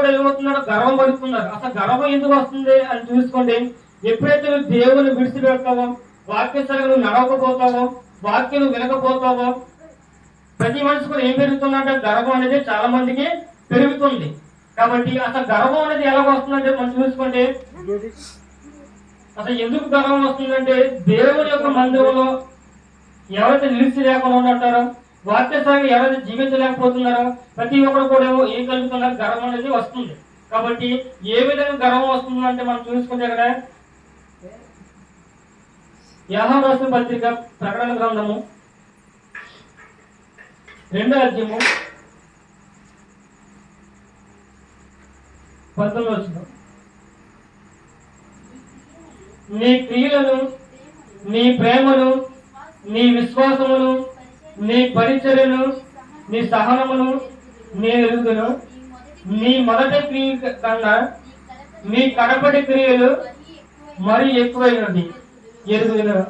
కూడా ఏమవుతున్నారో గర్వం పడుతున్నారు. అసలు గర్వం ఎందుకు వస్తుంది అని చూసుకోండి. ఎప్పుడైతే నువ్వు దేవుని విడిచిపెడతావో, వాక్యసరిగా నువ్వు నడవకపోతావో, వాక్యం వినకపోతావో, ప్రతి మనిషి కూడా ఏం పెరుగుతుందంటే గర్వం అనేది చాలా మందికి పెరుగుతుంది. కాబట్టి అసలు గర్వం అనేది ఎలా వస్తుందంటే మనం చూసుకోండి. అసలు ఎందుకు గర్వం వస్తుందంటే దేవుని యొక్క మందిరంలో ఎవరైతే నిలిచి లేకుండా ఉంటారో, వాక్యసరిగా ఎవరైతే జీవించలేకపోతున్నారో ప్రతి ఒక్కరు కూడా ఏం కలుగుతున్నారు, గర్వం అనేది వస్తుంది. కాబట్టి ఏ విధంగా గర్వం వస్తుందంటే మనం చూసుకుంటే ఇక్కడ యోహాను రాసిన పత్రిక ప్రకటన గ్రంథము 2వ అధ్యాయము 19వ వచనం. నీ క్రియలను, నీ ప్రేమను, నీ విశ్వాసమును, నీ పరిచర్యను, నీ సహనమును నేను ఎరుగుదును. నీ మొదటి క్రియ కన్నా నీ కడపటి క్రియలు మరీ ఎక్కువైనది ఎరుగుదును.